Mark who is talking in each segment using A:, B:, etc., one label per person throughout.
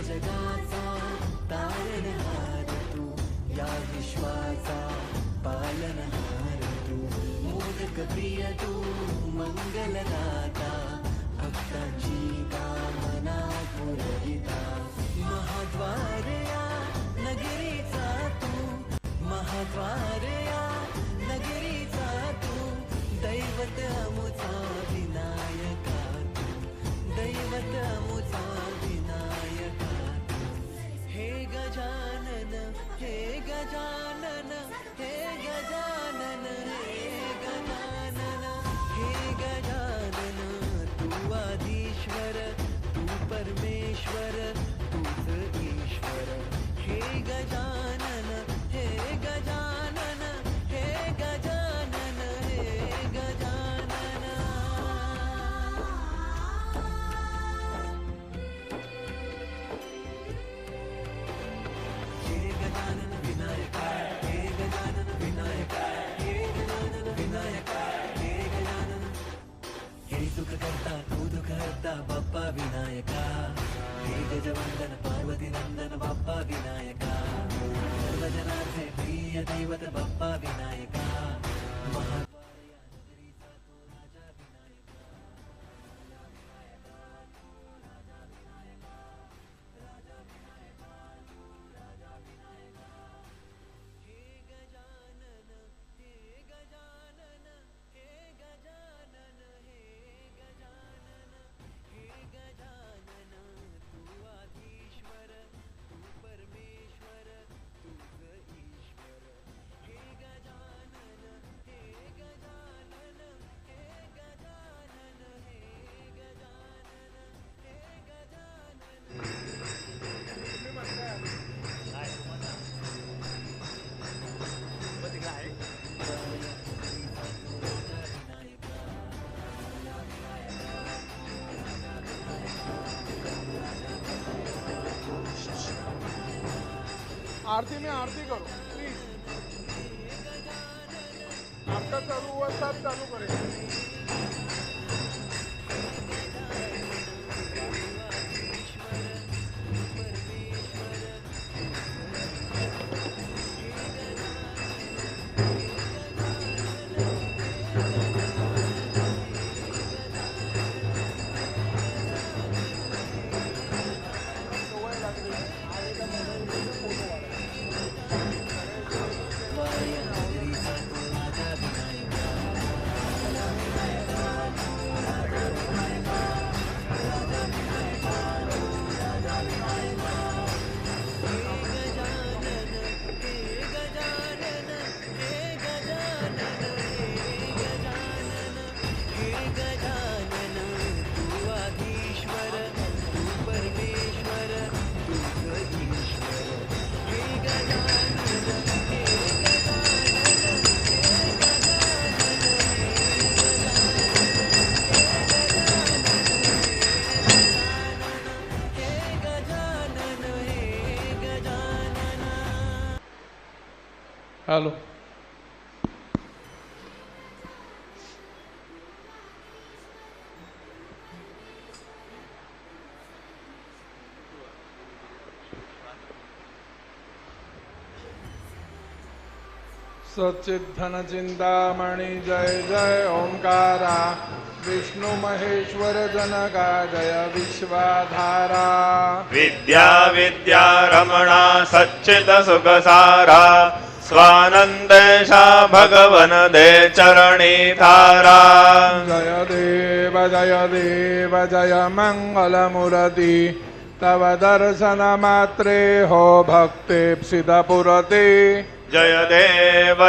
A: जगाचा तारणहार तू, या विश्वाचा पालनहार तू, मोदक प्रिय तू, मंगलदाता, भक्तांची कामना पुरविता, महाद्वार या नगरीचा तू, महाद्वार या नगरीचा तू, दैवत अमुचा विनायका तू, दैवत अमुचा विनायका तू. हे गजानन, हे गजानन, हे गजानन, हे गजानन, हे गजानन, तू आदिश्वर, तू परमेश्वर, तूच ईश्वर. हे गजानन, हे गजानन, हे गजानन, हे गजानन. हे गजानन विनायका, हे गजानन विनायका, हे गजानन विनायका, हे गजानन. हे सुख करता तू दुःख हरता बाप्पा विनायका, हे गजवंदन पार्वती नंदन बाप्पा विनायका, सर्वजनांचे प्रिय दैवत बाप्पा विनायका, महाद्वार या नगरीचा तू राजा विनायका, राजा विनायका, राजा विनायका, राजा विनायका, राजा विनायका. हे गजानन, हे गजानन, हे गजानन, हे गजानन, हे गजानन, तू आदिश्वर, तू परमेश्वर, तूच ईश्वर. हे गजानन, हे गजानन, हे गजानन, हे गजानन, हे गजानन.
B: आरती में आरती करो प्लीज. आपका चालू हुआ सब चालू करें. हेलो. सच्चिद्धन चिंतामणि जय जय ओंकारा, विष्णु महेश्वर जनका जय विश्वाधारा,
C: विद्या विद्या रमणा सच्चिद सुखसारा, स्वानंदेशा भगवन दे चरणी थारा.
B: जय देव जय मंगल मूर्ति, तव दर्शन मात्रे हो भक्तेप्सित पुरते.
C: जय देव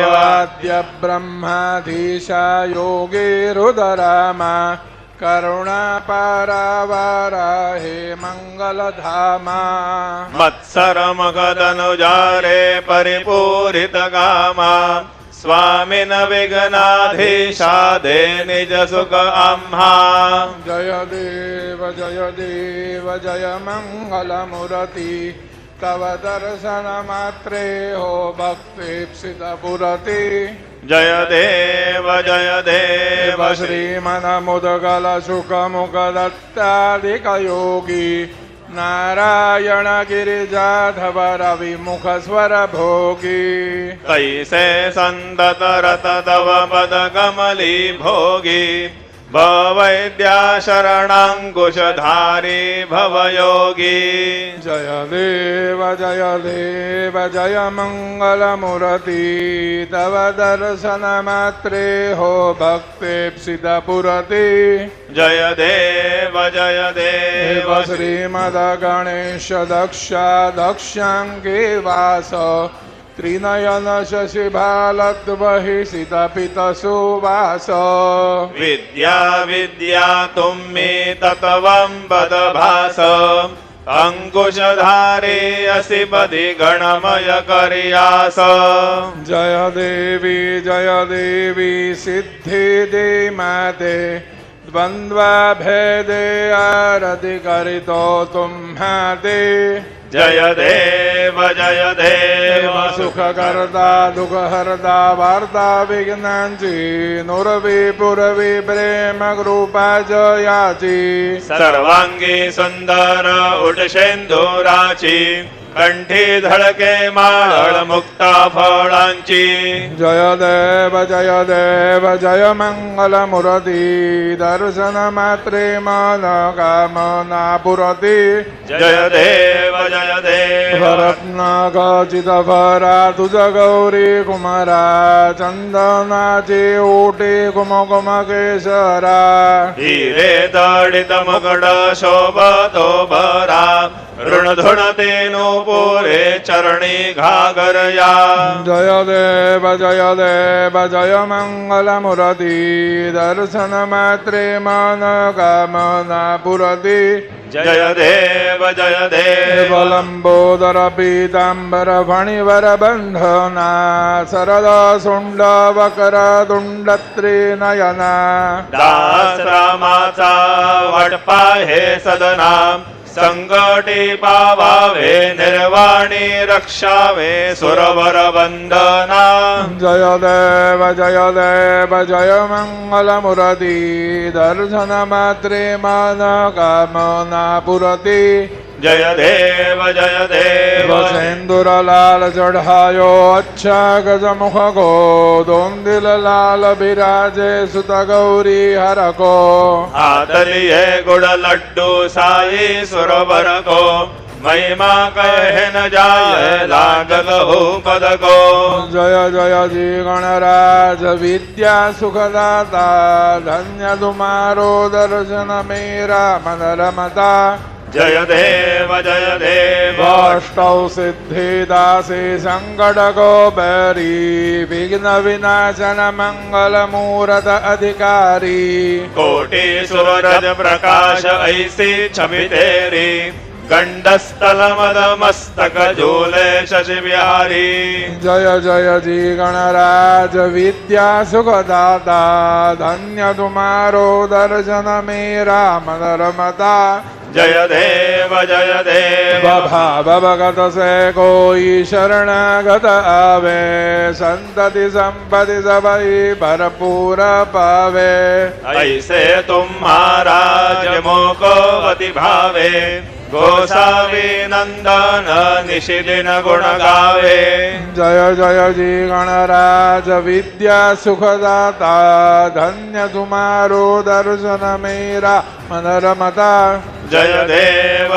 B: आद्य ब्रह्माधीशा योगे रुदरामा, करुणा पारावारा हे मंगलधामा.
C: मत्सर मगधनुजारे परिपूरित कामा, स्वामिन विघ्नाधीशा दे निज सुख आम्हा.
B: जय देव जय मंगल मूर्ति, तव दर्शन मात्रे हो भक्तेप्सित पुरते.
C: जय देव
B: श्रीमन मुदगल सुख मुख दत्तादिक योगी, नारायण गिरिजाधव रविमुख स्वर भोगी
C: कैसे संतत रत तव पद कमली भोगी भवैद्या शरणाङ्कुशधारी भवयोगी
B: जय देव जय मंगलमूर्ति तव दर्शन मात्रे हो भक्तेप्सित पुरति
C: जय देव
B: देव श्रीमद गणेश दक्षाङ्गे वास त्रिनयन शशिभालद्वहि सितपित सुवास
C: विद्या विद्या तुम्मे तत्त्वं पदभास अंकुशधारे असि पदि गणमय कर्यास
B: जय देवी सिद्धि दे माते द्वंद्वा भेदे आरति करितो तुम्हाते
C: जय देव
B: सुख करता दुख हरता वार्ता विघ्नांची नुरवी पुरवी प्रेम कृपा जयाची
C: सर्वांगी सुंदर उटशेंदुराची कंठी धडके माळ मुक्ता फळांची
B: जय देव जय मंगल मूर्ती दर्शन मात्रे मन कामना पुरती
C: जय देव
B: रत्न खचित भरा तुझ गौरी कुमारा चंदनाची ओटी कुमकुम केशरा
C: हिरे तडित मुकुट शोभतो भरा ऋणधुणते नूपुरे चरणी घागरया
B: जय देव जय मंगल मूर्ती दर्शन मात्रे मन कामना पुरती
C: जय देव
B: लंबोदर पीतांबर फणिवर बंधना सरद सुंड वकर दुंड त्रिनयना
C: दास रामाचा वाटपा हे सदना संकटी पावावे निर्वाणी रक्षावे सुरवर वंदना
B: जय देव जय मंगल मूर्ती दर्शन मात्रे मन कामना पुरती
C: जय देव
B: सिंदूर लाल चढ़ायो अच्छा गज मुख को दोंदिल लाल बिराजे सुत गौरी हर को
C: आदलिए गुड़ लड्डू साई सुरवर को महिमा कहे न जाए लागल हो पद को
B: जय जी गणराज विद्या सुखदाता धन्य तुम्हारो दर्शन मेरा मन रमता
C: जय देव
B: अष्टौ सिद्धि दासी संकट को बैरी विघ्न विनाशन मंगल मूरत अधिकारी
C: कोटि सूरज प्रकाश ऐसी छवि तेरी गंडस्थल मद मस्तक झूले शशि बिहारी
B: जय जी गणराज विद्या सुखदाता धन्य तुम्हारो दर्शन मेरा मन रमता
C: जय देव
B: भाव भगत से कोई शरणागत आवे संतति संपत्ति सबई भरपूर पावे
C: ऐसे तुम्हारा जमो को अति भावे गोसावी नंदन निशिदिन गुण गावे
B: जय जी गणराज विद्या सुखदाता धन्य तुम्हारो दर्शन मेरा मन रमता
C: जय देव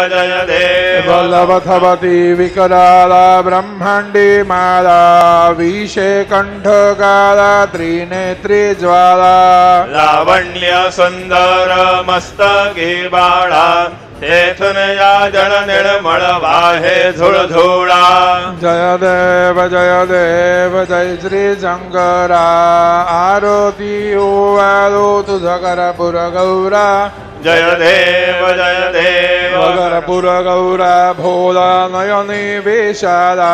B: वल्लभवती विकराला ब्रह्मांडी माला विषे कंठ काला त्रिनेत्री ज्वाला
C: लावण्य सुंदर मस्तकी बाळा तेथून या जल निर्मळ वाहे झुळझुळा
B: जय देव जय श्री शंकरा आरती ओवाळो तुझ करपुर गौरा
C: जय देव
B: करपुर गौरा भोला नयनी विशाला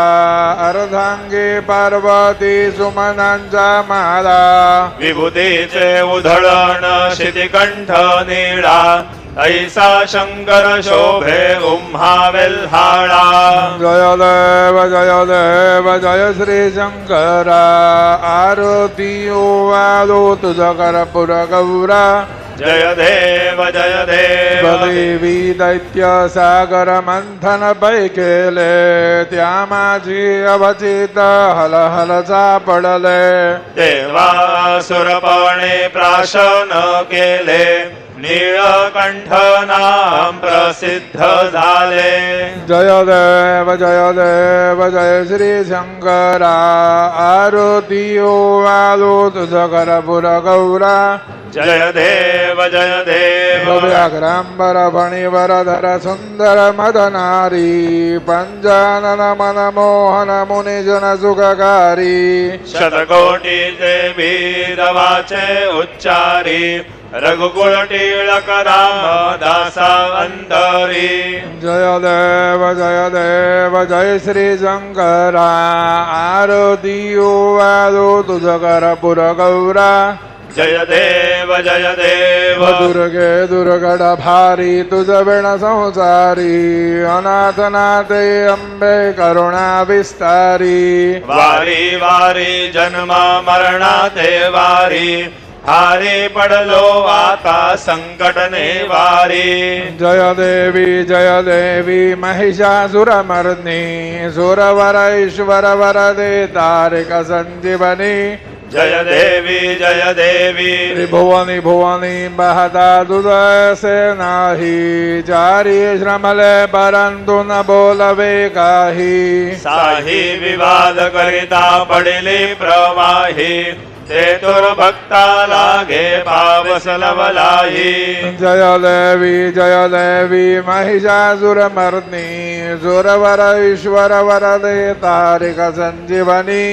B: अर्धांगी पार्वती सुमनांचा माला
C: विभूतीचे उधळण शितिकंठ नीळा ऐसा शंकर शोभे उम्हावेल्हाळा
B: जय देव जय श्री शंकरा आरती ओवाळो तुझ करपुर गौरा
C: जय देव जय देव
B: देवी दैत्य सागर मंथन पैकेले त्यामाची अवचित हल हल सापडले
C: देवासुरपणे प्राशन केले नीळकंठ नाम प्रसिद्ध झाले
B: जय देव जय श्री शंकरा आरती ओवालो तुझ करपुर गौरा
C: जय देव
B: व्याघ्रांबर फणिवरधर सुंदर मदनारी पंचानन मन मोहन मुनिजन सुखकारी
C: शतकोटीचे भीर वाचे उच्चारी रघुकुळ टिळक राम दासा अंतरी
B: जय देव जय श्री शंकरा आरती ओवालो तुझ करपुर गौरा
C: जय देव
B: दुर्गे दुर्गड भारी तुझ वेण संसारी अनाथ नाथे अंबे करुणा विस्तारी
C: वारी वारी जन्म मरणाते वारी हारी पडलो आता संकट वारी
B: जय देवी महिषासुरमर्दिनी सुरवर ईश्वर वरदे तारिक संजीवनी
C: जय देवी
B: त्रिभुवनी भुवनी बहता दुदसे नाही चारी श्रमले परंतु न बोलवे काही
C: साही विवाद करिता पडिले प्रवाही ते भक्ता लागे पावस लवलाही
B: जय देवी महिषासुरमर्दिनी सुरवर ईश्वर वरदे तारिक संजीवनी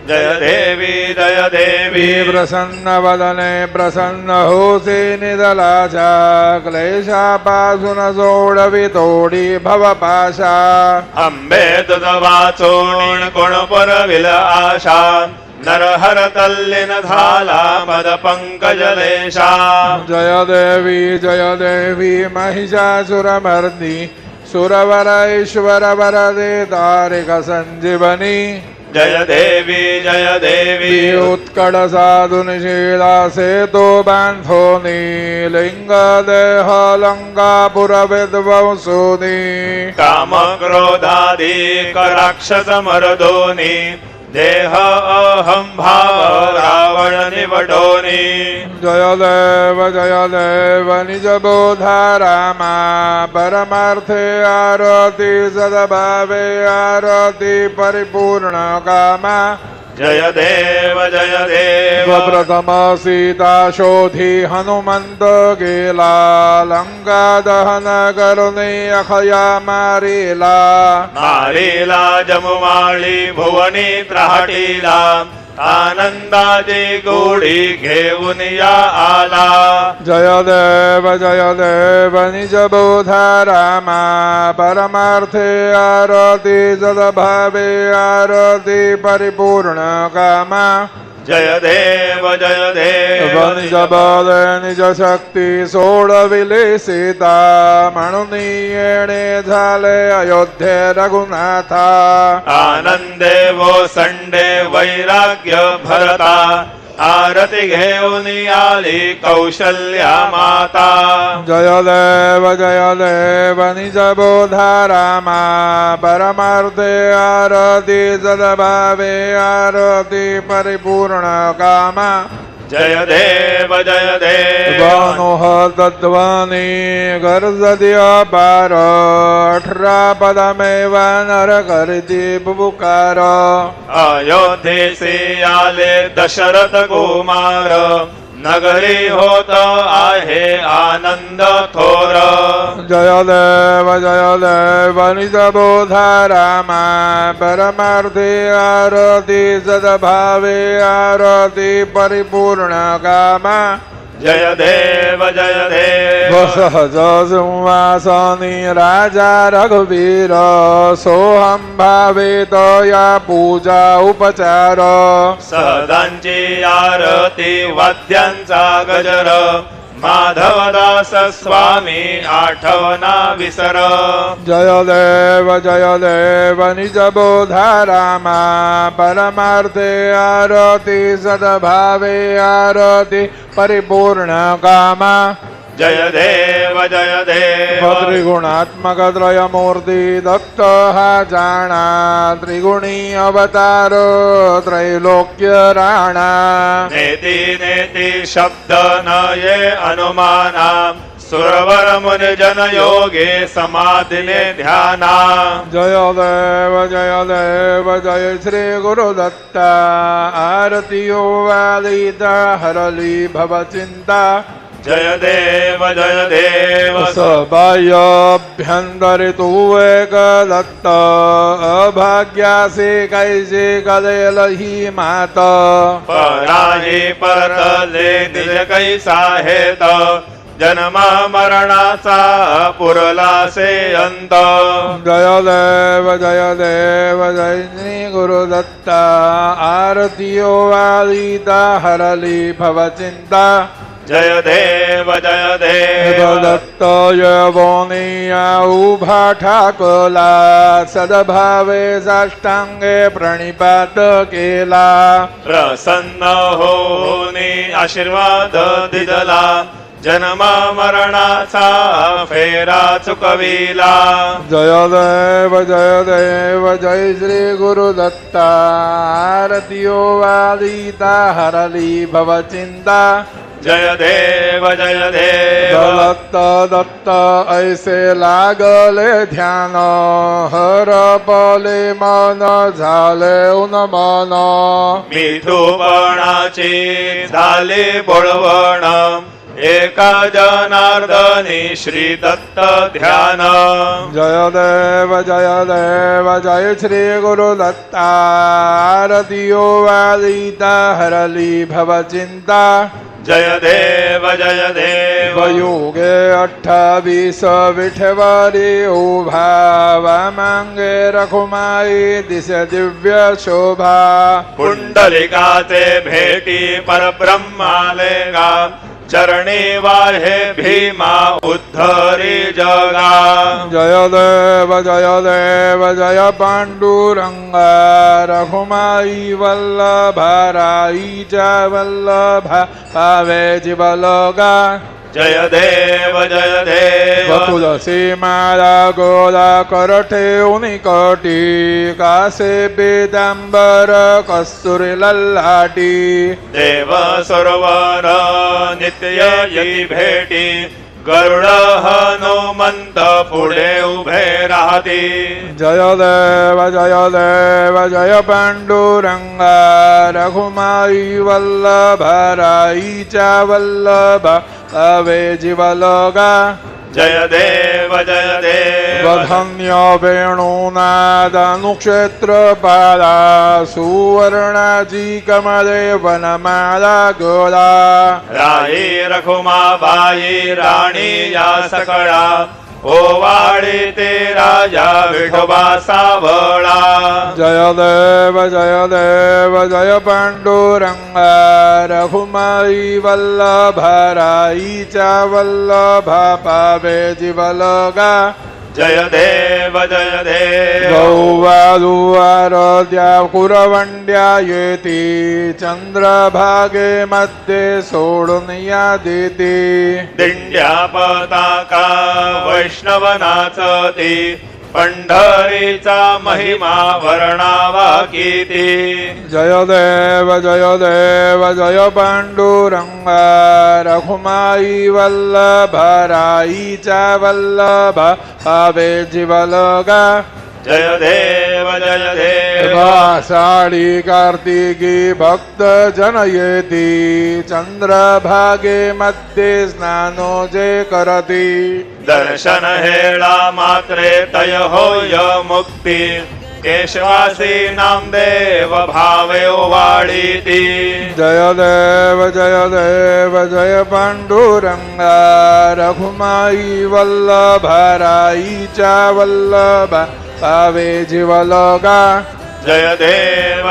C: जय देवी
B: प्रसन्न वदने प्रसन्न होसे निदलाचा क्लेशापासून सोडवी तोडी भवपाशा
C: अंबे तुझ वाचून कोण पुरविल आशा नरहर तल्लीन झाला पद पंकजलेशा
B: जय देवी महिषासुरमर्दी सुरवर ईश्वर वरदे तारिक संजीवनी
C: जय देवी
B: उत्कट साधुनिशीला सेतो बांधोनी लिंग देह लंकापुर विद्वंसोनी
C: काम क्रोधाधिक राक्षस मर्दोनी देह अहं भाव रावण निवडोनी
B: जय देव निज बोधा रामा परमार्थे आरती सद्भावे आरती परिपूर्ण कामा
C: जय देव
B: प्रथम सीता शोधी हनुमंत गेला लंका दहन करुणे अखया मारिला
C: मारिला जमुमाळी भुवनी त्राटीला आनंदाची गोडी घेऊन या आला
B: जय देव निज बोधा रामा परमार्थे आरती सद्भावे आरती परिपूर्ण कामा
C: जय देव
B: निज बल निज शक्ती सोडविले सीता म्हणून येणे झाले अयोध्ये रघुनाथा
C: आनंदे वो संडे वैराग्य भरता आरती घेऊन आली कौशल्या माता
B: जय देव निज बोधा रामा परमार्थे आरती सद्भावे आरती परिपूर्ण कामा
C: जय देव
B: गणोह तत्वानी गर्जती अपार 18 पदमेव नर करती बुबुकार
C: अयोध्येसी आले दशरथ कुमार नगरी होत आहे आनंद थोर
B: जय देव निज बोधा रामा परमार्थे आरती सद्भावे आरती परिपूर्ण कामा
C: जय देव
B: सहज सिंहासनी राजा रघुवीर सोहम भावेत या पूजा उपचार
C: सहदांची आरती वाद्यांचा गजर माधवदास स्वामी आठवना विसर
B: जय देव निज बोधा रामा परमार्थे आरती सद्भावे आरती परिपूर्ण कामा
C: जय देव
B: त्रिगुणात्मक त्रयमूर्ति दत्त हा जाणा त्रिगुणी अवतार त्रैलोक्य राणा
C: नेति नेति शब्द न ये अनुमाना सुरवर मुनि जन योगे समाधिने ध्याना
B: जय देव जय श्री गुरुदत्ता आरतियो वादिता हरली भव चिंता
C: जय देव
B: सबाह्यभ्यंतर तू एक दत्त अभाग्यासे कैसे कदेल ही मात
C: पराही परतले निज कैसा हेत जन्म मरणाचा पुरला से अंत
B: जय देव जय श्री गुरुदत्ता आरतियो वादिता हरली भव चिंता
C: जय देव
B: दत्त यवोनिया उभा ठाकला सद्भावे साष्टांगे प्रणिपात केला
C: प्रसन्न होनी आशीर्वाद दिदला जन्म मरणाचा फेरा चुकविला
B: जय देव जय श्री गुरुदत्ता आरतियो वादिता हरली भव चिंता
C: जय देव
B: दत्त ऐसे लागले ध्यान हर पले मन झाले उन्मन
C: मिठूपणाची झाले बोळवण एका जनार्दनी श्री दत्त ध्यान
B: जय देव जय श्री गुरुदत्ता आरतियो वादिता हरली भव चिंता
C: जय देव
B: योगे 28 विठवारी उभा वामांगे रखुमाई दिश दिव्य शोभा
C: पुंडलिकाचे भेटी परब्रह्माले गा चरणी वाहे भीमा उद्धरी जगा
B: जय देव जय पांडुरंगा रघुमाई वल्लभा राईच्या वल्लभा पावे जीवलोगा
C: जय देव
B: तुलसी माला गोला करठे उनिकटी कासे बेदांबर कस्तुरी लल्लाटी
C: देव सरोवर नित्य येई भेटी गरुड हनुमंत पुढे उभे राहती
B: जय देव जय पांडुरंगा रघुमाई वल्लभा राईच्या वल्लभा पावे जीवलोगा
C: जय देव
B: धन्य वेणुनाद अनुक्षेत्र पाला सुवर्णाजी कमले वनमाला गोला
C: राई रखुमाबाई राणी या सकळा ओवाळी ते राजा विठोबा सावळा
B: जय देव जय पांडुरंगा रघुमाई वल्लभा राईच्या वल्लभा पावे जीवलोगा
C: जय देव
B: गौवालुवारद्या कुरवंड्या येती चंद्रभागे मध्ये सोडून या देते
C: दिंड्या पताका वैष्णव नाचती पंढरीचा महिमा वर्णावा किती
B: जय देव जय पांडुरंगा रघुमाई वल्लभा राईच्या वल्लभा पावे जीवलोगा
C: जय देव
B: आषाढी कार्तिकी भक्त जन येती चंद्रभागे मध्ये स्नानो जे करती
C: दर्शन हेळा मात्रे तय होय मुक्ती केशवासी नामदेव भावे ओवाळीती
B: जय देव जय पांडुरंगा रघुमाई वल्लभा राईच्या वल्लभा पावे जीवलोगा
C: जय देव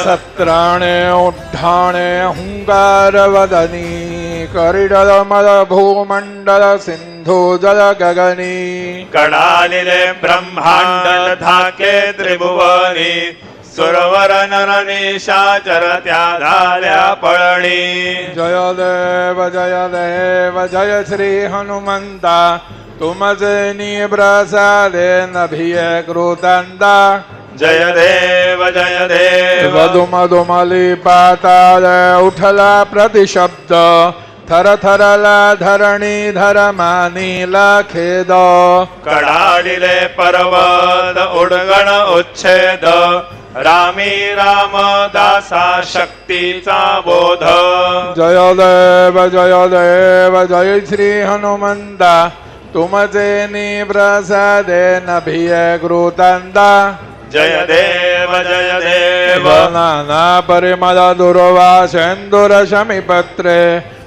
B: सत्राणे उड्डाणे हुंकार वदनी करिडल मल भूमंडल सिंधु जल गगनी
C: कडालिले ब्रह्मांड थाके त्रिभुवनी सुरवर नर निशाचर त्या झाल्या पळणी
B: जय देव जय श्री हनुमंता तुमचे निप्रसादे नभिये कृतंदा
C: जय देव
B: वधुमधुमली पाताल उठला प्रतिशब्द थर थरला धरणी धरमानीला खेद
C: कडाडिले पर्वत उडगण उच्छेद रामी रामदासा शक्तीचा बोध
B: जय देव जय श्री हनुमंता तुमचे निप्रसादे नभिये कृतंदा
C: जय देव
B: नाना परिमल दुर्वासेन्दुर शमिपत्रे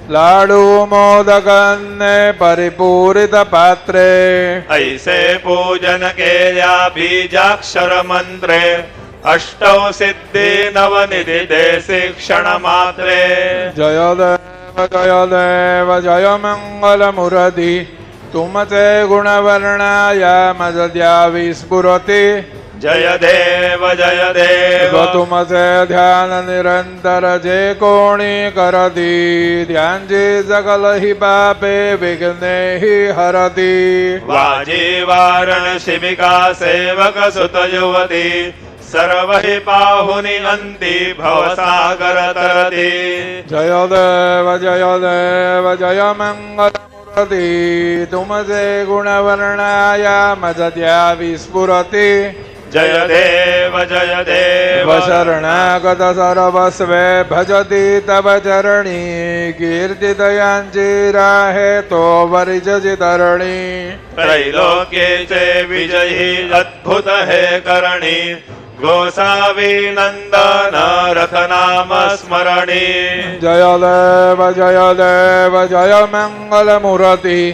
B: लाडू मोदकन्ने परिपूरित पात्रे
C: ऐसे पूजन केल्या बीजाक्षर मंत्रे अष्टौ सिद्धी नवनिधी देसी क्षण मात्रे
B: जय देव जय मंगल मुरती तुमचे गुणवर्णाय मजद्या विस्फुरति
C: जय देव
B: तुमचे ध्यान निरंतर जे कोणी करती त्यांची सकल ही पापे विघ्ने ही हरती
C: वाजी वारण शिबिका सेवक सुत युवती सर्व हि पाहुनी अंती भवसागर तरती
B: जय देव जय मंगल मुरती तुमचे गुणवर्णाय मजद्या विस्फुरति
C: जय देव
B: शरणागत सर्वस्वे भजती तव चरणी कीर्तिदयांची राहे तो वरिजि तरणी
C: त्रैलोक्येचे विजयी अद्भुत हे करणी गोसावी नंदन रथ नाम स्मरणी
B: जय देव जय मंगल मूर्ती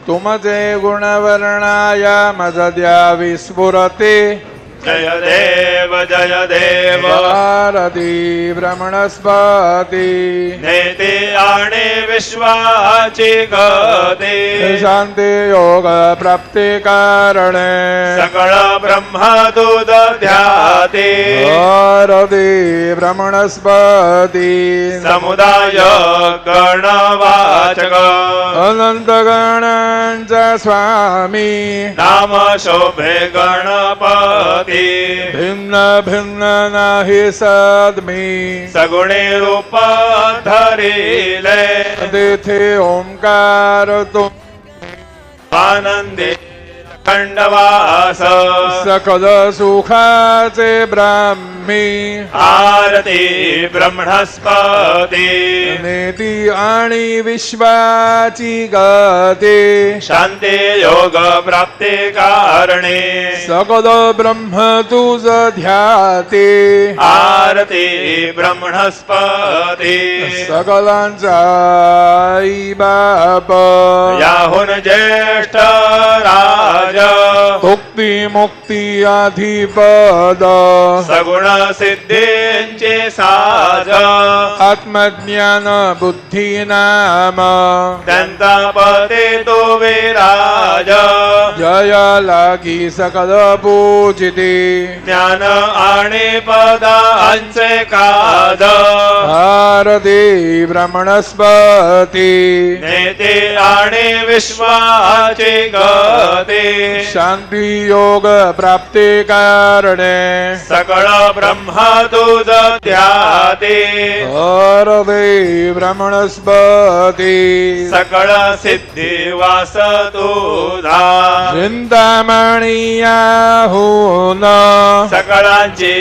B: तुमचे गुणवर्णाय मजद्या विस्फुरति
C: जय देव
B: आरती ब्रह्मणस्पती
C: नेती आणि विश्वाची गती
B: शांती योग प्राप्ती कारणे
C: सकळ ब्रह्मदूत ध्याती
B: आरती ब्रह्मणस्पती
C: समुदाय गणवाचक
B: अनंत गणांचा स्वामी
C: नाम शोभे गणपती
B: भिन्न भिन्न नाही सद्मी
C: सगुणे रूप धरिले
B: तेथे ओंकार तुम
C: आनंदी खंडवास
B: सकल सुखाचे ब्राह्मी
C: आरती ब्रह्मणस्पती
B: नेती आणि विश्वाची गती
C: शांती योग प्राप्ती कारणे
B: सकल ब्रह्म तुझ ध्याते
C: आरती ब्रह्मणस्पती
B: सकलांचा आई बाप
C: याहून ज्येष्ठ राज
B: भुक्ती मुक्ती अधिपद
C: सगुण सिद्धींचे साज
B: आत्मज्ञान बुद्धी नाम
C: त्यांचा पते तो विराज
B: जय लागी सकल पूजिते
C: ज्ञान आणि पदांचे काद
B: आरती ब्रह्मणस्पती
C: नेते आणि विश्वाची गती
B: शांती योग प्राप्ती कारणे
C: सकळ ब्रह्म तुझ ध्याते
B: आरती ब्रह्मणस्पती
C: सकळ सिद्धी वास तुझा
B: चिंतामणीयाहून
C: सकळांची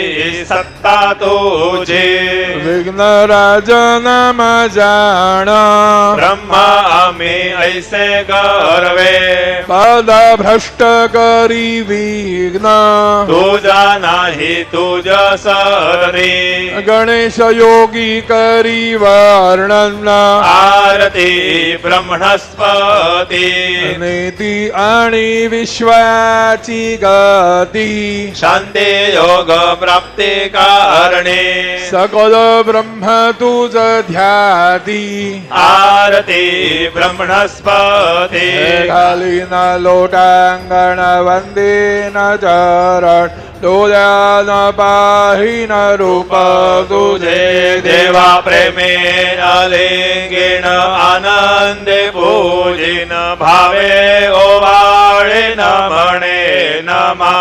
C: सत्ता तुझी
B: विघ्नराज नाम जाण
C: ब्रह्मा आम्ही ऐसे गर्वे
B: पद भ्रष्ट नष्ट करी विघ्न
C: तुझा नाही तुझ सरी
B: गणेश योगी करी वर्णन
C: आरती ब्रह्मणस्पती
B: नेती आणि विश्वाची गती
C: शांती योग प्राप्ती कारणे
B: सकल ब्रह्म तुझ ध्याती
C: आरती ब्रह्मणस्पती
B: घाली न लोटांगण वंदे न चरण डोल्या न पाही न रूप तुझे
C: देवा प्रेमेन लिंगेन आनंदे पूजिन भावे ओवाळेन म्हणे नमा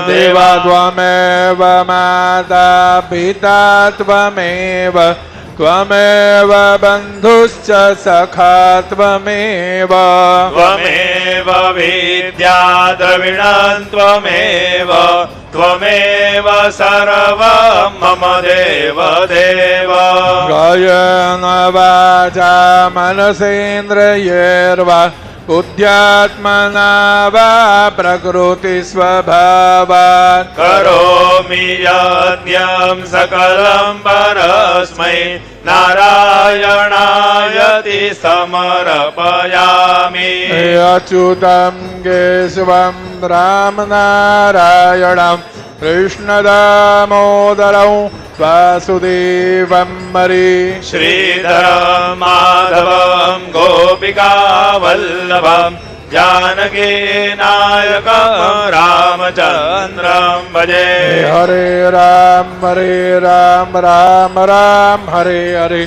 B: देवा त्वमेव माता पिता त्वमेव त्वमेव बन्धुश्च सखा त्वमेव
C: त्वमेव विद्या द्रविणं त्वमेव त्वमेव सर्वं मम देव देव
B: कायेन वाचा मनसेन्द्रियैर्वा बुद्ध्यात्मना वा प्रकृतिस्वभावात्
C: करोमि यज्ञं सकलं परस्मै नारायणायति समर्पयामि
B: अच्युतं केशवं रामनारायणं कृष्णदामोदरं वासुदेवं हरि
C: श्रीधरं माधवं गोपिकावल्लभं जानकी नायकं रामचन्द्रं भजे
B: हरे राम राम राम हरे हरे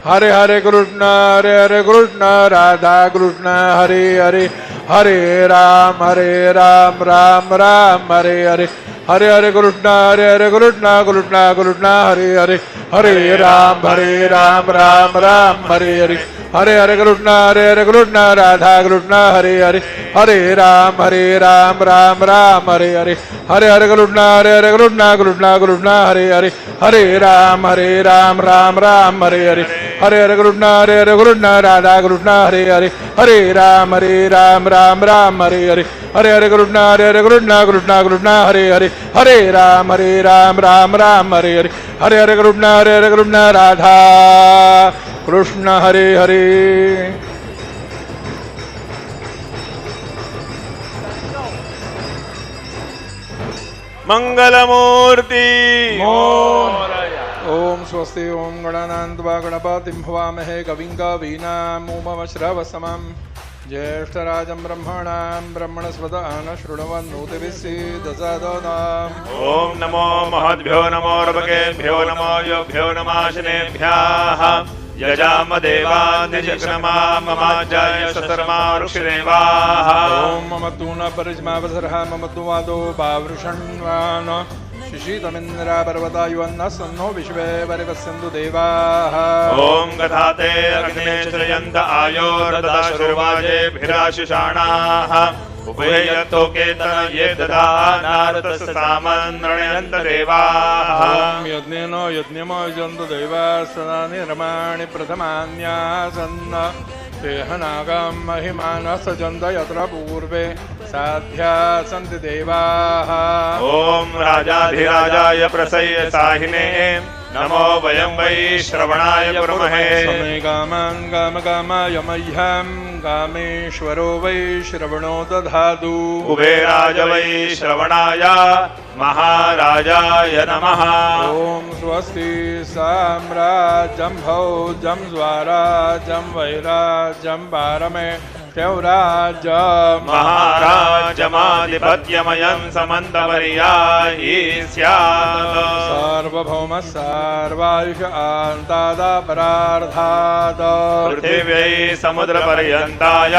B: हरे हरे कृष्ण राधा कृष्ण हरे हरे हरे राम राम हरे हरे हरे हरे कृष्ण कृष्ण कृष्ण हरे हरे हरे राम राम हरे हरे हरे हरे कृष्ण राधा कृष्ण हरे हरे हरे राम राम हरे हरे हरे हरे कृष्ण कृष्ण कृष्ण हरे हरे हरे राम राम हरे हरे हरे हरे कृष्ण राधा कृष्ण हरे हरे हरे राम राम हरे हरे हरे हरे कृष्ण कृष्ण कृष्ण हरे हरे हरे राम हरे हरे हरे हरे कृष्ण राधा कृष्ण हरे हरे
C: मंगलमूर्ति
B: ओम स्वस्ति ओम गणानान्त्वा गणपतिं भवामहे कविं कवीनामुपमश्रवसमं ज्येष्ठराजं ब्रह्मणां ब्रह्मणस्पत आनशृण्वन्नोतिभिस्सीदसादनाम्
C: ओम नमो महद्भ्यो नमो रवकेभ्यो नमो योभ्यो नमाशनेभ्यः यजामदेवान्यजक्रमा ममाचार्य शतर्मा वृक्षदेवाः
B: ओम मम तून परिज्मावसरः मम तुवादो पावृषण्वान शिशितमिन्द्रा पर्वतायुवन्न सन्नो विश्वे परिपश्यन्तु देवाः
C: ओम गधाते अग्ने श्रयन्त आयोर्ददाशुर्वाजेभिराशिषाणाः उभयतो केतन ये ददा नारदस्य सामन्रणयन्त देवाः
B: ओम यज्ञेन यज्ञमयजन्तु देवाः सदा निर्माणि प्रथमान्यासन्न देहनागं महिमानः सजन्त यत्र पूर्वे साध्या सन्ति देवाः
C: ओम राजाधिराजाय प्रसय्य साहिने नमो वयं वै श्रवणाय कुर्महे
B: समे कामान् कामकामाय मह्यं कामेश्वरो वै श्रवणो दधातु
C: कुबेराज वै श्रवणाय महाराजाय नमः
B: ओम स्वस्ति साम्राज्यं भौजं स्वराज्यं वैराज्यं पारमे शौराज्यं
C: महाराजमाधिपत्यमयं समन्तवर्यायी स्यात्
B: सार्वभौम सार्वायुष आन्तादापरार्धात्
C: पृथिव्यै समुद्रपर्यन्ताय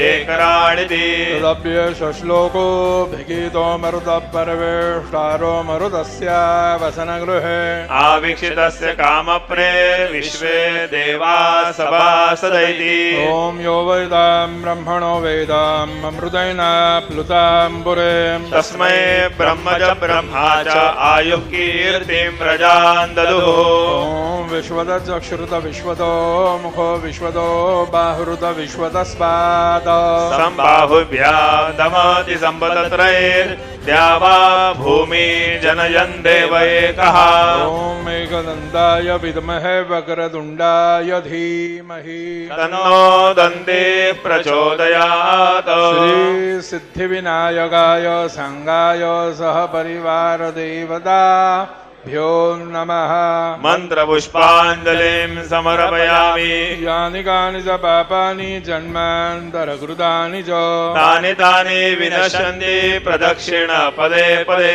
C: एकराणिति
B: तदप्य श्लोको भिगीतो मरुतपर्वेष्टारो मरुतस्य वसनगृहे
C: आवीक्षितस्य कामप्रे विश्वे देवा सभासदैति
B: ओम यो वैदां ब्रह्मणो वेदाम् अमृतेन प्लुतां पुरीम्
C: तस्मै ब्रह्म च ब्रह्मा च आयुः कीर्तिं प्रजान् ददुः
B: ॐ विश्वदचक्षुरुत विश्वतो मुखो विश्वतो बाहुरुत विश्वतस्पाद
C: सम्बाहुभ्यादमति सम्पदत्रैर्द्यावा भूमि जनयन् देव एकः
B: ॐ एकदन्ताय विद्महे वक्रतुण्डाय धीमहि
C: तन्नो दन्ते प्रचोदयात्
B: श्रीसिद्धिविनायकाय साङ्गाय सह परिवार देवताभ्यो नमः
C: मन्त्रपुष्पाञ्जलिं समर्पयामि
B: यानि कानि च पापानि जन्मान्तरकृतानि च
C: तानि तानि विनश्यन्ति प्रदक्षिण पदे पदे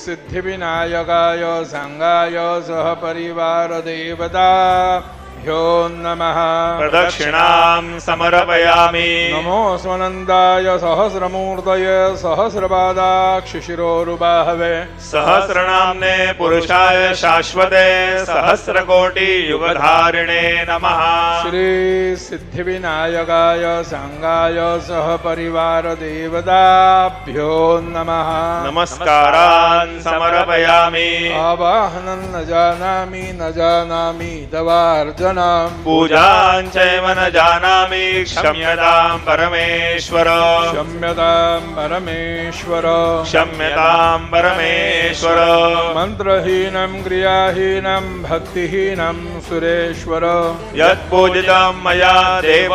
B: श्रीसिद्धिविनायकाय साङ्गाय सह परिवार देवताभ्यो नमः
C: प्रदक्षिणां समर्पयामि
B: नमो स्वनन्दाय सहस्रमूर्तये सहस्रपादाक्षिशिरोरुबाहवे
C: सहस्रनाम्ने पुरुषाय शाश्वते सहस्रकोटियुगधारिणे नमः
B: श्रीसिद्धिविनायकाय साङ्गाय सह परिवार देवताभ्यो नमः
C: नमस्कारान् समर्पयामि
B: आवाहनं न जानामि तवार्चनम्
C: पूजां चैव न जानामि क्षम्यतां परमेश्वर
B: क्षम्यतां परमेश्वर
C: क्षम्यतां परमेश्वर
B: मन्त्रहीनं क्रियाहीनं भक्तिहीनं सुरेश्वर
C: यत्पूजितं मया देव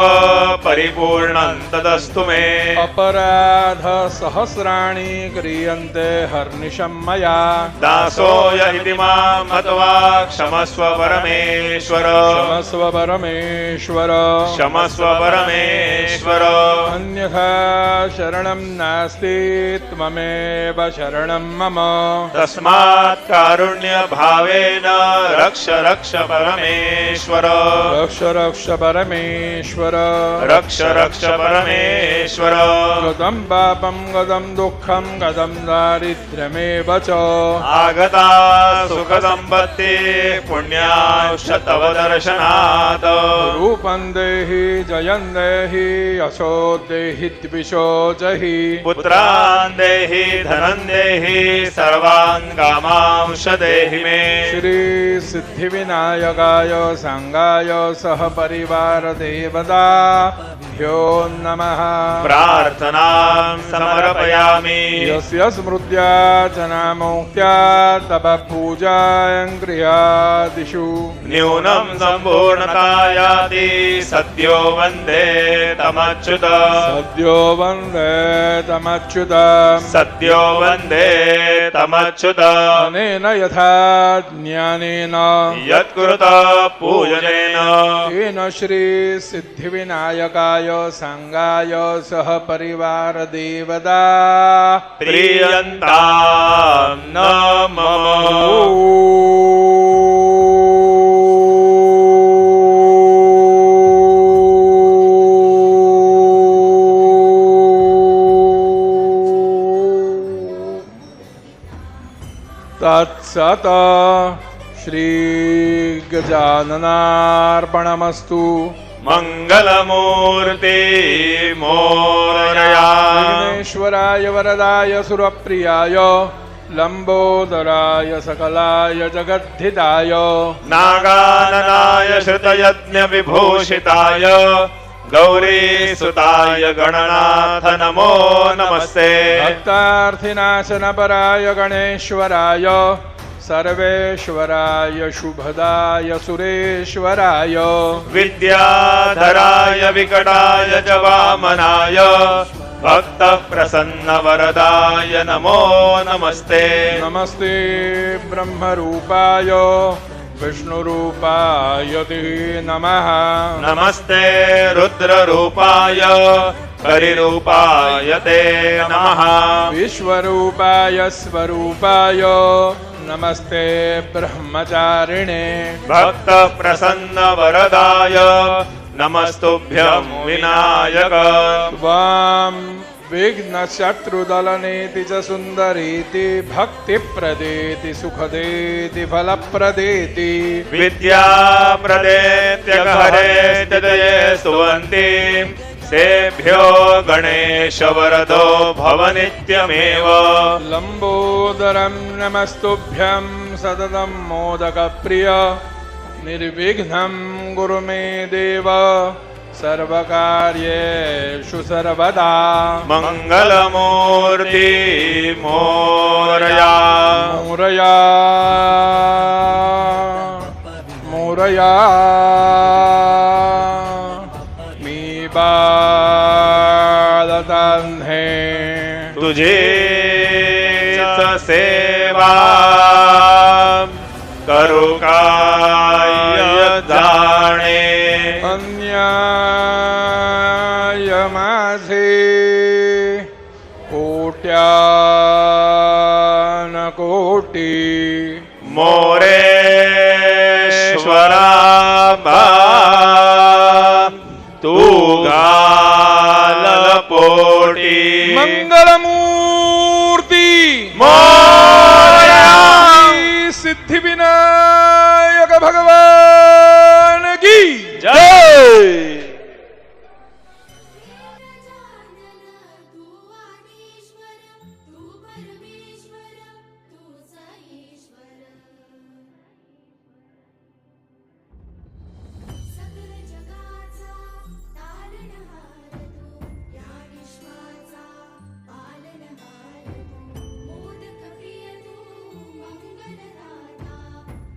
C: परिपूर्णं तदस्तु मे
B: अपराध सहस्राणि क्रियन्ते हर्निशं मया
C: दासोय इति मां मत्वा क्षमस्व परमेश्वर
B: क्षमस्व परमेश्वर
C: क्षमस्व परमेश्वर
B: अन्यथा शरणं नास्ति त्वमेव शरणं मम
C: तस्मात् कारुण्यभावेन रक्ष रक्ष परमेश्वर
B: रक्ष रक्ष परमेश्वर
C: रक्ष रक्ष परमेश्वर
B: गतं पापं गतं दुःखं गतं दारिद्र्यमेव च
C: आगता सुखसम्पत्ति पुण्याश्च तव दर्शनात्
B: रूपं देहि जयं देहि यशो देहि द्विषो जहि
C: पुत्रान् देहि धनं देहि सर्वान् कामांश देहि मे
B: श्रीसिद्धिविनायकाय साङ्गाय सह परिवार देवताभ्यो नमः
C: प्रार्थनां समर्पयामि
B: यस्य स्मृत्या च नामोक्त्या तव पूजां क्रियादिषु
C: न्यूनं सम्पूर्णतायाति सद्यो वन्दे तमच्युत
B: सद्यो वन्दे तमच्युत
C: सद्यो वन्दे तमच्युत
B: अनेन यथा ज्ञानेन
C: यत्कृत पूजनेन
B: तेन श्रीसिद्धिविनायकाय साङ्गाय सह परिवार देवता
C: प्रीयन्तां न मम
B: तत्सत श्रीगजाननार्पणमस्तु
C: मङ्गलमूर्ति मोरया
B: विघ्नेश्वराय वरदाय सुरप्रियाय लम्बोदराय सकलाय जगद्धिताय
C: नागाननाय श्रुतयज्ञविभूषिताय गौरीसुताय गणनाथ नमो नमस्ते
B: भक्तार्थिनाशनपराय गणेश्वराय सर्वेश्वराय शुभदाय सुरेश्वराय
C: विद्याधराय विकटाय च वामनाय भक्तप्रसन्नवरदाय नमो नमस्ते
B: नमस्ते ब्रह्मरूपाय विष्णुरूपाय ते नमः
C: नमस्ते रुद्ररूपाय हरिरूपाय ते नमः
B: विश्वरूपाय स्वरूपाय नमस्ते ब्रह्मचारिणे
C: भक्तप्रसन्नवरदाय नमस्तुभ्यं विनायक
B: त्वां विघ्नशत्रुदलनेति च सुन्दरीति भक्तिप्रदेति सुखदेति फलप्रदेति
C: विद्याप्रदेत्यगहरे स्तुवन्ति सेभ्यो गणेशवरदो भव नित्यमेव
B: लंबोदरं नमस्तुभ्यं सततं मोदकप्रिय निर्विघ्नं कुरु मे देव सर्वकार्येषु सर्वदा
C: मंगलमूर्ति मोरया
B: मोरया मोरया मी बालतान्हे
C: तुझे सेवा करू काय जाणे
B: अन्याय माझे कोट्यान कोटी
C: मोरेश्वरा तू गालल पोटी
B: मंगलमूर्ती
C: मोरया
B: सिद्धिविनायक भगवान की
C: जय
D: तू आदिश्वर तू परमेश्वर तू ईश्वर सकल जगाचा तारणहार तू या विश्वाचा पालनहार तू मोदक प्रिय तू मंगलदाता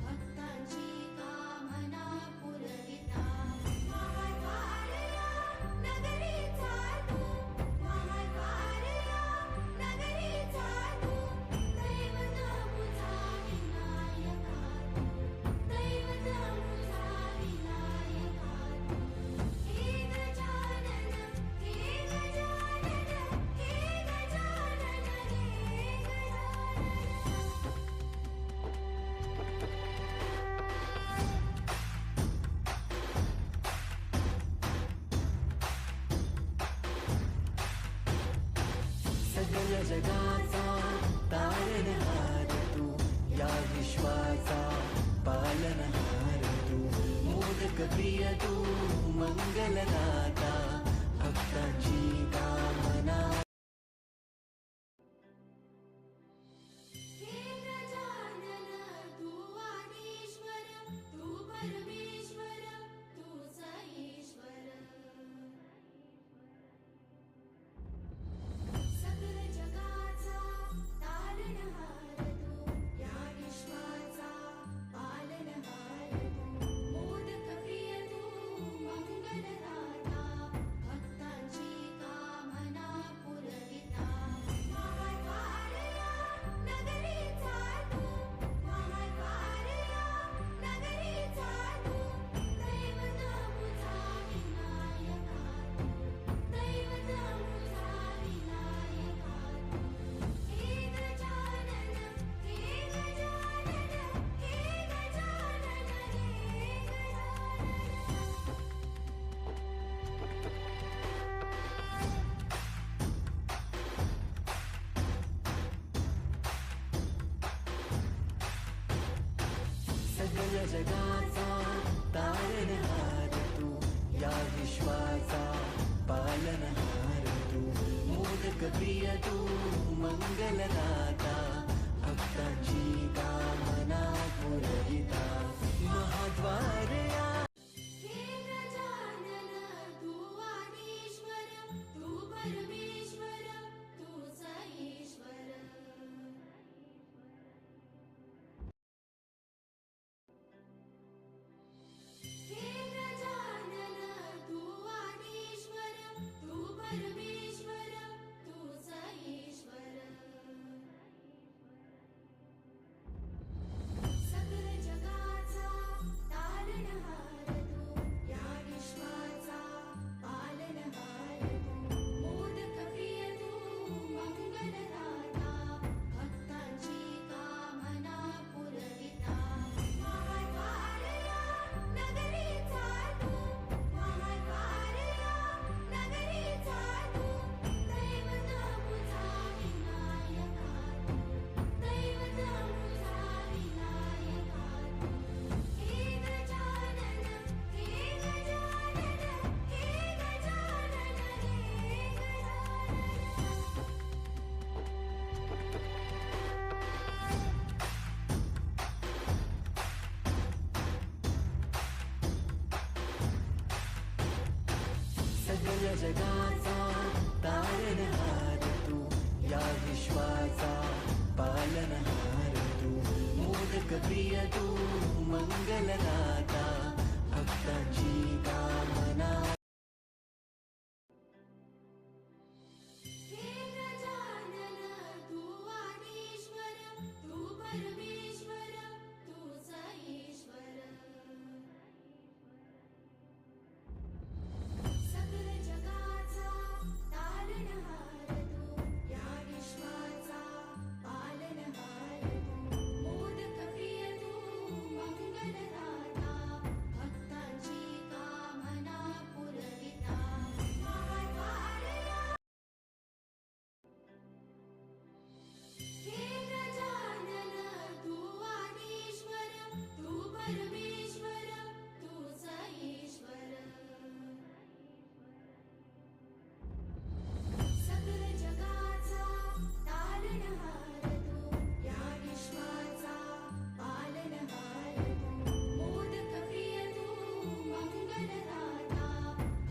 D: भक्तांची कामना पुरविता महाद्वारया नगरीचा तू महाद्वारया नगरीचा तू दैवत मुझा विनायका तू दैवत मुझा विनायका तू हे गजानन हे गजानन हे गजानन हे गजानन
A: सकल जगाचा तारणहार तू या विश्वाचा पालनहार तू मोदक प्रिय तू मंगलदाता भक्तांची कामना
D: हे गजानन तू आदिश्वर तू परमेश्वर तू ईश्वर सकल जगाचा तारणहार तू या विश्वाचा पालनहार तू मोदक प्रिय तू मंगलदाता भक्तांची कामना पुरविता महाद्वारया नगरीचा तू महाद्वारया नगरीचा तू दैवत मुझा विनायका तू दैवत मुझा विनायका तू हे गजानन हे गजानन हे गजानन हे गजानन
A: सकल जगाचा तारणहार तू या विश्वाचा पालनहार तू मोदक प्रिय तू मंगलदाता भक्तांची कामना पुरविता महाद्वारया
D: हे गजानन तू आदिश्वर तू परमेश्वर तू ईश्वर
A: सकल जगाचा तारणहार तू या विश्वाचा पालनहार तू मोदक प्रिय तू मंगलदाता भक्तांची कामना
D: हे गजानन तू आदिश्वर तू परमेश्वर तूच ईश्वर सकल जगाचा तारणहार तू या विश्वाचा पालनहार तू मोदक प्रिय तू मंगलदाता भक्तांची कामना पुरविता महाद्वारया हे गजानन तू आदिश्वर तू परमेश्वर तूच ईश्वर सकल जगाचा तारणहार तू या विश्वाचा पालनहार तू मोदक प्रिय तू मंगलदाता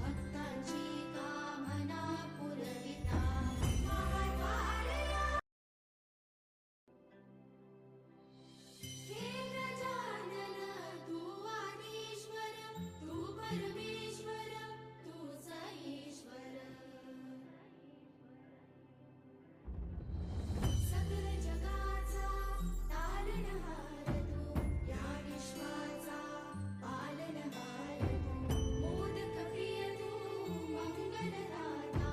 D: भक्तांची कामना पुरविता महाद्वारया हे गजानन तू आदिश्वर तू परमेश्वर तूच ईश्वर सकल जगाचा तारणहार तू या विश्वाचा पालनहार तू मोदक प्रिय तू मंगलदाता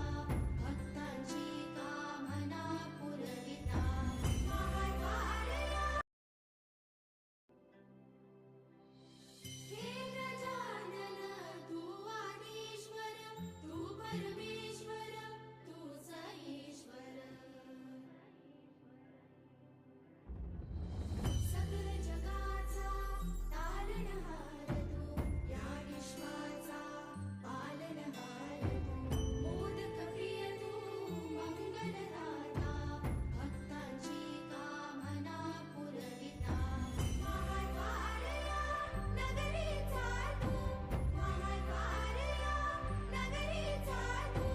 D: भक्तांची कामना पुरविता महाद्वारया हे गजानन तू आदिश्वर तू परमेश्वर तूच ईश्वर सकल जगाचा तारणहार तू या विश्वाचा पालनहार तू मोदक प्रिय तू मंगलदाता भक्तांची कामना पुरविता महाद्वारया नगरीचा तू महाद्वारया नगरीचा तू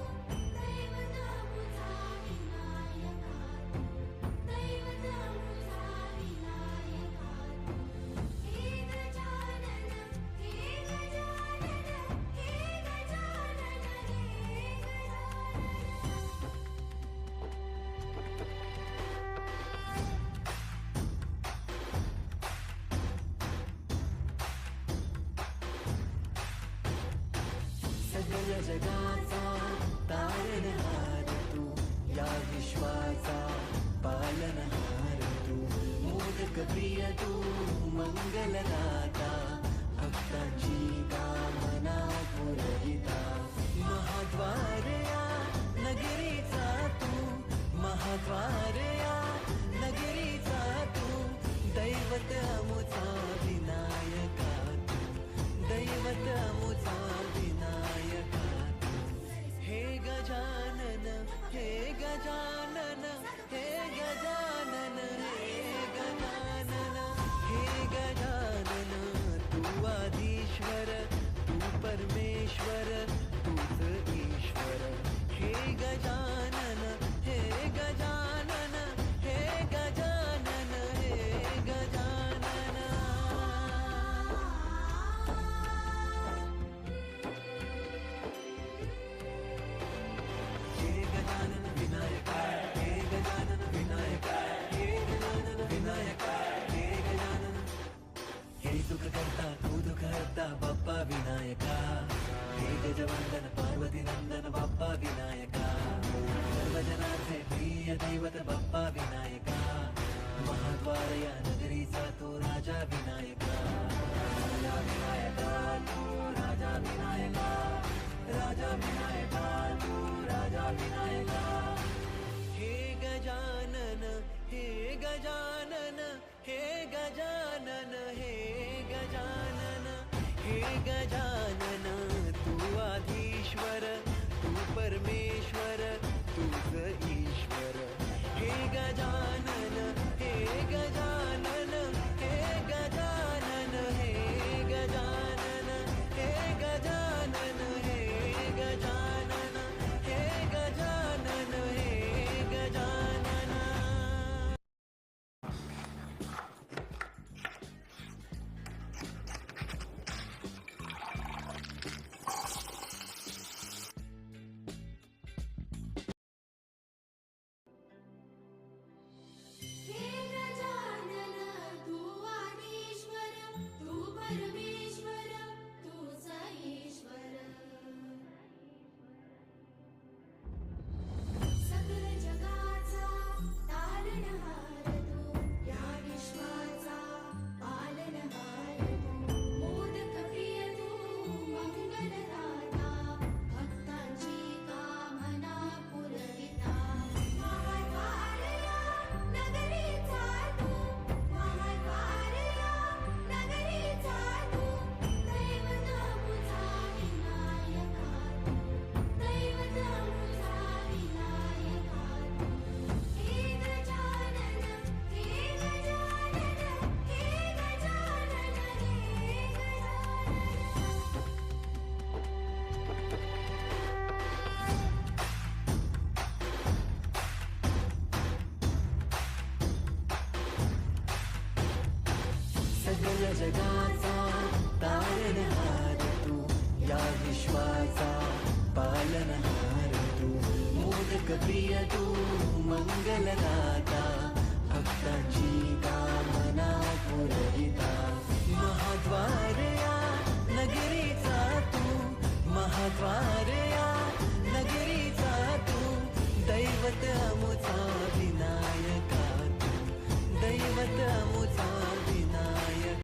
D: दैवत मुझा विनायका तू दैवत मुझा विनायका तू हे गजानन हे गजानन हे गजानन हे गजानन
A: सकल जगाचा तारणहार तू या विश्वाचा पालनहार तू मोदक प्रिय तू मंगलदाता भक्तांची कामना पुरविता महाद्वारया नगरीचा तू महाद्वारया नगरीचा तू दैवत अमुचा विनायका तू दैवत अमुचा विनायका हे गजानन हे गजानन हे गजानन हे गजानन हे गजानन तू आदिश्वर तू परमेश्वर तूच ईश्वर हे गजानन हे गजानन हे गजानन हे गजानन हे गजानन विनायका हे गजानन विनायका हे गजानन विनायका हे गजानन हे सुख करता तू दुःख हरता बाप्पा विनायका हे गजवंदन पार्वती नंदन बाप्पा विनायका सर्वजनांचे प्रिय दैवत बाप्पा विनायका महाद्वारया नगरीचा तो राजा विनायका राजा विनायका तू राजा विनायका राजा विनायका तू राजा विनायका हे गजानन हे गजानन हे गजानन हे गजानन हे गजानन तू आधीश्वर तू परमेश्वर तूच ईश्वर हे गजानन हे गजानन हे गजानन हे गजानन हे गजानन हे गजानन जगाचा तारणहार तू या विश्वाचा पालनहार तू मोदक प्रिय तू मंगलदाता भक्तांची कामना पुरविता महाद्वार या नगरीचा तू महाद्वार या नगरीचा तू दैवत अमुचा